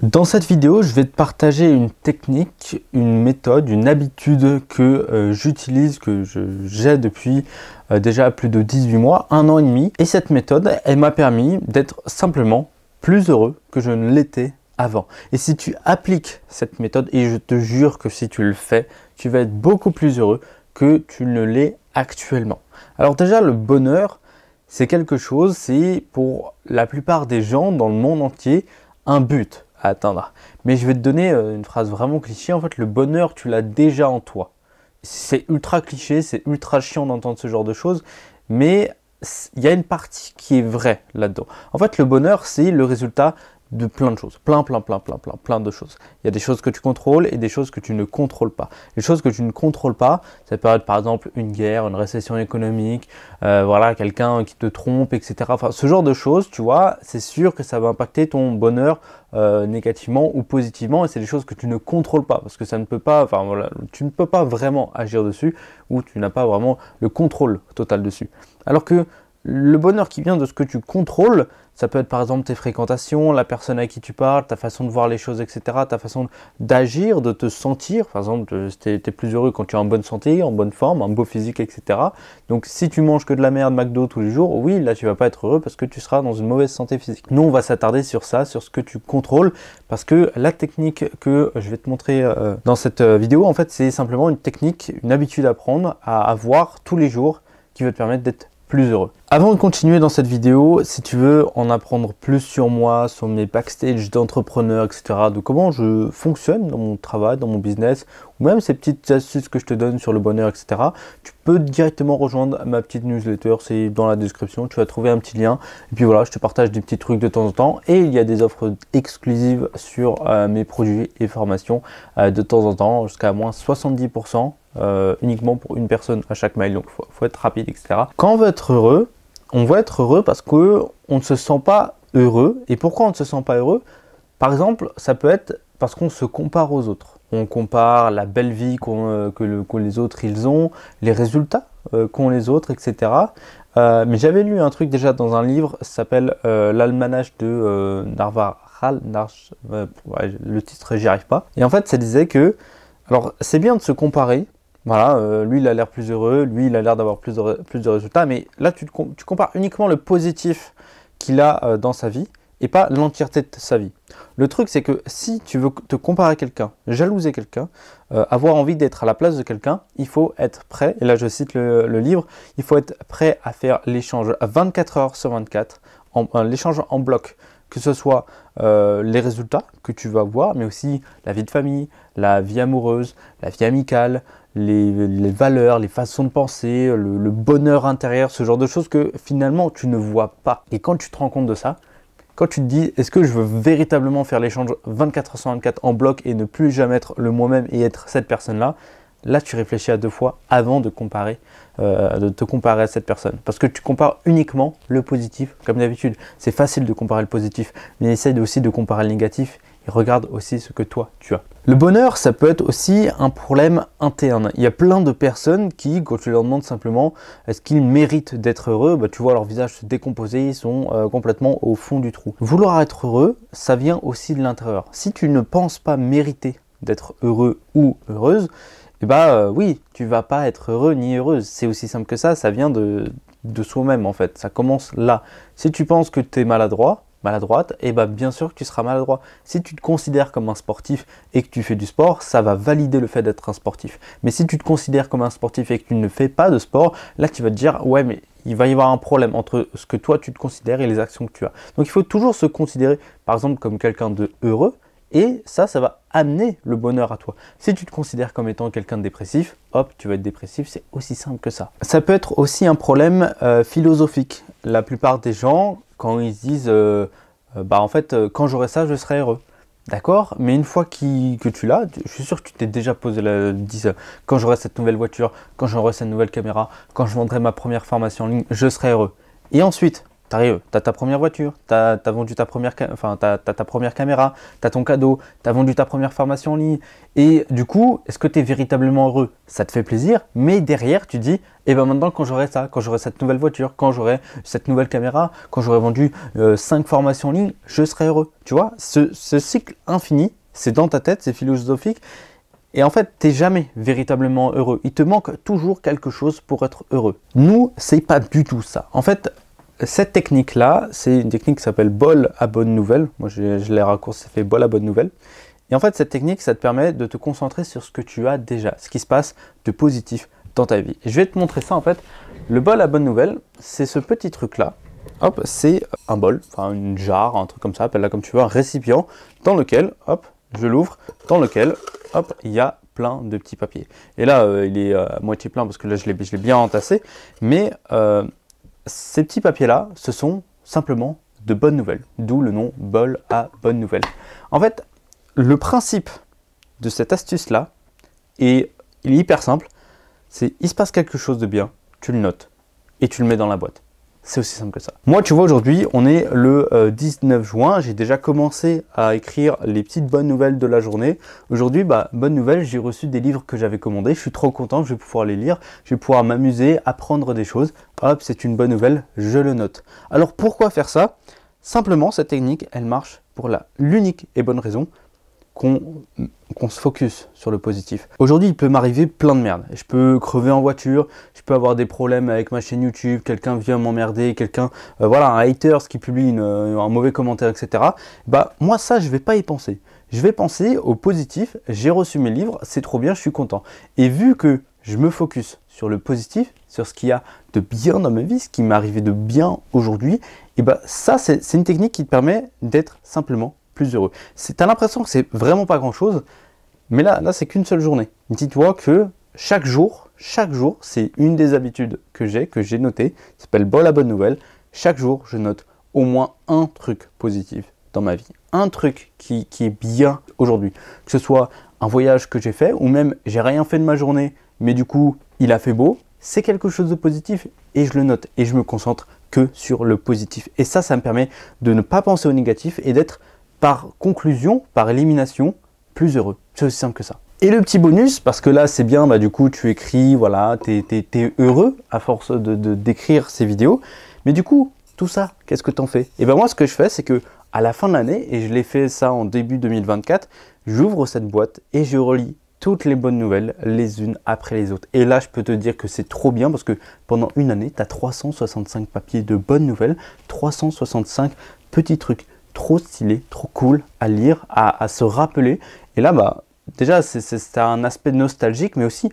Dans cette vidéo, je vais te partager une technique, une méthode, une habitude que j'utilise, que j'ai depuis déjà plus de 18 mois, 1 an et demi. Et cette méthode, elle m'a permis d'être simplement plus heureux que je ne l'étais avant. Et si tu appliques cette méthode, et je te jure que si tu le fais, tu vas être beaucoup plus heureux que tu ne l'es actuellement. Alors déjà, le bonheur, c'est quelque chose, c'est pour la plupart des gens dans le monde entier, un but à atteindre. Mais je vais te donner une phrase vraiment cliché. En fait, le bonheur, tu l'as déjà en toi. C'est ultra cliché, c'est ultra chiant d'entendre ce genre de choses, mais il y a une partie qui est vraie là-dedans. En fait, le bonheur, c'est le résultat de plein de choses, plein de choses. Il y a des choses que tu contrôles et des choses que tu ne contrôles pas. Les choses que tu ne contrôles pas, ça peut être par exemple une guerre, une récession économique, voilà, quelqu'un qui te trompe, etc. Enfin, ce genre de choses, tu vois, c'est sûr que ça va impacter ton bonheur négativement ou positivement, et c'est des choses que tu ne contrôles pas parce que ça ne peut pas, enfin voilà, tu ne peux pas vraiment agir dessus ou tu n'as pas vraiment le contrôle total dessus. Alors que le bonheur qui vient de ce que tu contrôles, ça peut être par exemple tes fréquentations, la personne à qui tu parles, ta façon de voir les choses, etc. Ta façon d'agir, de te sentir. Par exemple, tu es plus heureux quand tu es en bonne santé, en bonne forme, un beau physique, etc. Donc si tu manges que de la merde McDo tous les jours, oui, là tu vas pas être heureux parce que tu seras dans une mauvaise santé physique. Nous, on va s'attarder sur ça, sur ce que tu contrôles, parce que la technique que je vais te montrer dans cette vidéo, en fait, c'est simplement une technique, une habitude à prendre, à avoir tous les jours, qui va te permettre d'être plus heureux. Avant de continuer dans cette vidéo, si tu veux en apprendre plus sur moi, sur mes backstage d'entrepreneur, etc., de comment je fonctionne dans mon travail, dans mon business, ou même ces petites astuces que je te donne sur le bonheur, etc., tu peux directement rejoindre ma petite newsletter, c'est dans la description, tu vas trouver un petit lien, et puis voilà, je te partage des petits trucs de temps en temps, et il y a des offres exclusives sur mes produits et formations de temps en temps, jusqu'à moins 70%, uniquement pour une personne à chaque mail, donc faut être rapide, etc. Quand on veut être heureux, on va être heureux parce qu'on ne se sent pas heureux. Et pourquoi on ne se sent pas heureux? Par exemple, ça peut être parce qu'on se compare aux autres. On compare la belle vie que les autres ils ont, les résultats qu'ont les autres, etc. Mais j'avais lu un truc déjà dans un livre, ça s'appelle l'Almanach de Narvaral. Le titre, j'y arrive pas. Et en fait, ça disait que, alors c'est bien de se comparer. Voilà, lui il a l'air plus heureux, lui il a l'air d'avoir plus de résultats, mais là tu compares uniquement le positif qu'il a dans sa vie et pas l'entièreté de sa vie. Le truc c'est que si tu veux te comparer à quelqu'un, jalouser quelqu'un, avoir envie d'être à la place de quelqu'un, il faut être prêt, et là je cite le livre, il faut être prêt à faire l'échange à 24 heures sur 24, l'échange en bloc. Que ce soit les résultats que tu vas voir, mais aussi la vie de famille, la vie amoureuse, la vie amicale, les valeurs, les façons de penser, le bonheur intérieur, ce genre de choses que finalement tu ne vois pas. Et quand tu te rends compte de ça, quand tu te dis est-ce que je veux véritablement faire l'échange 24 heures sur 24 en bloc et ne plus jamais être le moi-même et être cette personne-là, là tu réfléchis à 2 fois avant de te comparer à cette personne. Parce que tu compares uniquement le positif, comme d'habitude. C'est facile de comparer le positif, mais essaye aussi de comparer le négatif et regarde aussi ce que toi tu as. Le bonheur, ça peut être aussi un problème interne. Il y a plein de personnes qui, quand tu leur demandes simplement est-ce qu'ils méritent d'être heureux, bah, tu vois leur visage se décomposer, ils sont complètement au fond du trou. Vouloir être heureux, ça vient aussi de l'intérieur. Si tu ne penses pas mériter d'être heureux ou heureuse, et bah oui, tu vas pas être heureux ni heureuse. C'est aussi simple que ça vient de soi-même en fait. Ça commence là. Si tu penses que tu es maladroite, et bah bien sûr que tu seras maladroit. Si tu te considères comme un sportif et que tu fais du sport, ça va valider le fait d'être un sportif. Mais si tu te considères comme un sportif et que tu ne fais pas de sport, là tu vas te dire ouais mais il va y avoir un problème entre ce que toi tu te considères et les actions que tu as. Donc il faut toujours se considérer par exemple comme quelqu'un de heureux. Et ça va amener le bonheur à toi. Si tu te considères comme étant quelqu'un de dépressif, hop, tu vas être dépressif, c'est aussi simple que ça. Ça peut être aussi un problème philosophique. La plupart des gens, quand ils se disent bah en fait, quand j'aurai ça, je serai heureux. D'accord? Mais une fois que tu l'as, je suis sûr que tu t'es déjà dit ça. Quand j'aurai cette nouvelle voiture, quand j'aurai cette nouvelle caméra, quand je vendrai ma première formation en ligne, je serai heureux. Et ensuite, T'arrives, t'as ta première voiture, t'as vendu ta première, t'as ta première caméra, t'as ton cadeau, t'as vendu ta première formation en ligne. Et du coup, est-ce que tu es véritablement heureux? Ça te fait plaisir, mais derrière, tu dis, et ben maintenant, quand j'aurai ça, quand j'aurai cette nouvelle voiture, quand j'aurai cette nouvelle caméra, quand j'aurai vendu 5 formations en ligne, je serai heureux. Tu vois, ce cycle infini, c'est dans ta tête, c'est philosophique. Et en fait, tu n'es jamais véritablement heureux. Il te manque toujours quelque chose pour être heureux. Nous, c'est pas du tout ça. En fait, cette technique-là, c'est une technique qui s'appelle bol à bonne nouvelle. Moi, je l'ai raccourci, ça fait bol à bonne nouvelle. Et en fait, cette technique, ça te permet de te concentrer sur ce que tu as déjà, ce qui se passe de positif dans ta vie. Et je vais te montrer ça en fait. Le bol à bonne nouvelle, c'est ce petit truc-là. Hop, c'est un bol, enfin une jarre, un truc comme ça, appelle-la comme tu veux, un récipient dans lequel, hop, je l'ouvre, dans lequel, hop, il y a plein de petits papiers. Et là, il est à moitié plein parce que là, je l'ai bien entassé. Mais ces petits papiers-là, ce sont simplement de bonnes nouvelles, d'où le nom bol à bonne nouvelle. En fait, le principe de cette astuce-là, il est hyper simple, c'est il se passe quelque chose de bien, tu le notes et tu le mets dans la boîte. C'est aussi simple que ça. Moi, tu vois, aujourd'hui, on est le 19 juin. J'ai déjà commencé à écrire les petites bonnes nouvelles de la journée. Aujourd'hui, bonne nouvelle, j'ai reçu des livres que j'avais commandés. Je suis trop content, je vais pouvoir les lire. Je vais pouvoir m'amuser, apprendre des choses. Hop, c'est une bonne nouvelle, je le note. Alors, pourquoi faire ça? Simplement, cette technique, elle marche pour l'unique et bonne raison qu'on se focus sur le positif. Aujourd'hui, il peut m'arriver plein de merde. Je peux crever en voiture, je peux avoir des problèmes avec ma chaîne YouTube, quelqu'un vient m'emmerder, quelqu'un, voilà, un hater qui publie un mauvais commentaire, etc. Moi, ça, je vais pas y penser. Je vais penser au positif. J'ai reçu mes livres, c'est trop bien, je suis content. Et vu que je me focus sur le positif, sur ce qu'il y a de bien dans ma vie, ce qui m'est arrivé de bien aujourd'hui, et ça, c'est une technique qui te permet d'être simplement plus heureux. Tu as l'impression que c'est vraiment pas grand chose, mais là c'est qu'une seule journée. Dis-toi que chaque jour, c'est une des habitudes que j'ai notées, ça s'appelle bol à bonne nouvelle. Chaque jour, je note au moins un truc positif dans ma vie, un truc qui est bien aujourd'hui, que ce soit un voyage que j'ai fait, ou même j'ai rien fait de ma journée, mais du coup, il a fait beau, c'est quelque chose de positif, et je le note, et je me concentre que sur le positif. Et ça me permet de ne pas penser au négatif, et d'être par conclusion, par élimination, plus heureux. C'est aussi simple que ça. Et le petit bonus, parce que là c'est bien, du coup tu écris, voilà, t'es heureux à force d'écrire ces vidéos, mais du coup, tout ça, qu'est-ce que t'en fais? Et moi ce que je fais, c'est que à la fin de l'année, et je l'ai fait ça en début 2024, j'ouvre cette boîte et je relis toutes les bonnes nouvelles, les unes après les autres. Et là, je peux te dire que c'est trop bien, parce que pendant une année, tu as 365 papiers de bonnes nouvelles, 365 petits trucs trop stylé, trop cool à lire, à se rappeler. Et là, déjà, c'est un aspect nostalgique, mais aussi,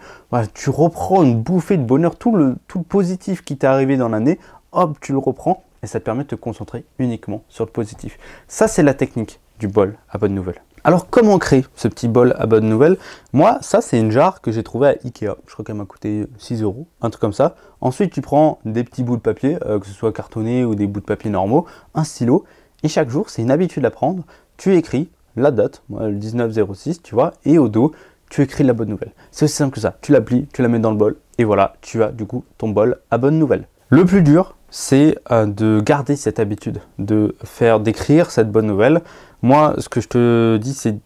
tu reprends une bouffée de bonheur, tout le positif qui t'est arrivé dans l'année, hop, tu le reprends, et ça te permet de te concentrer uniquement sur le positif. Ça, c'est la technique du bol à bonne nouvelle. Alors, comment créer ce petit bol à bonne nouvelle? Moi, ça, c'est une jarre que j'ai trouvée à Ikea. Je crois qu'elle m'a coûté 6 €, un truc comme ça. Ensuite, tu prends des petits bouts de papier, que ce soit cartonné ou des bouts de papier normaux, un stylo, et chaque jour, c'est une habitude à prendre, tu écris la date, le 19-06, tu vois, et au dos, tu écris la bonne nouvelle. C'est aussi simple que ça. Tu la plies, tu la mets dans le bol, et voilà, tu as du coup ton bol à bonne nouvelle. Le plus dur, c'est de garder cette habitude, d'écrire cette bonne nouvelle. Moi, ce que je te dis, c'est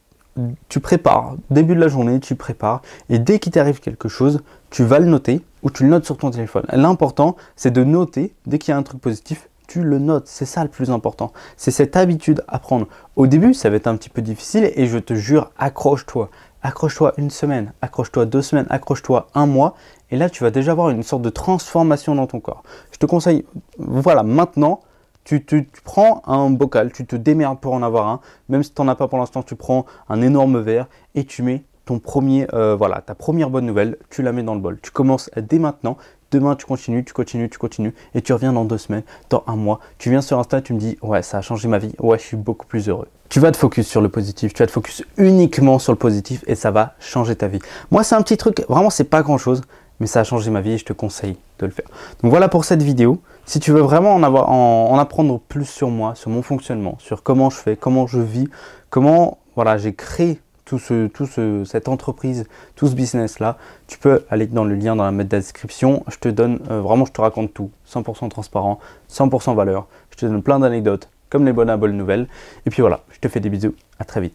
tu prépares, début de la journée, tu prépares, et dès qu'il t'arrive quelque chose, tu vas le noter, ou tu le notes sur ton téléphone. L'important, c'est de noter, dès qu'il y a un truc positif, tu le notes, c'est ça le plus important. C'est cette habitude à prendre. Au début, ça va être un petit peu difficile, et je te jure, accroche-toi. Accroche-toi une semaine, accroche-toi 2 semaines, accroche-toi un mois, et là, tu vas déjà avoir une sorte de transformation dans ton corps. Je te conseille, voilà, maintenant, tu prends un bocal, tu te démerdes pour en avoir un, même si tu n'en as pas pour l'instant, tu prends un énorme verre, et tu mets ton premier, ta première bonne nouvelle, tu la mets dans le bol. Tu commences dès maintenant. Demain, tu continues, et tu reviens dans 2 semaines, dans un mois. Tu viens sur Insta et tu me dis, ouais, ça a changé ma vie, ouais, je suis beaucoup plus heureux. Tu vas te focus sur le positif, tu vas te focus uniquement sur le positif, et ça va changer ta vie. Moi, c'est un petit truc, vraiment, c'est pas grand chose, mais ça a changé ma vie et je te conseille de le faire. Donc voilà pour cette vidéo. Si tu veux vraiment en apprendre plus sur moi, sur mon fonctionnement, sur comment je fais, comment je vis, comment, voilà, j'ai créé cette entreprise, tout ce business-là, tu peux aller dans le lien dans la description. Je te donne, vraiment, je te raconte tout, 100% transparent, 100% valeur. Je te donne plein d'anecdotes, comme les bonnes nouvelles. Et puis voilà, je te fais des bisous, à très vite.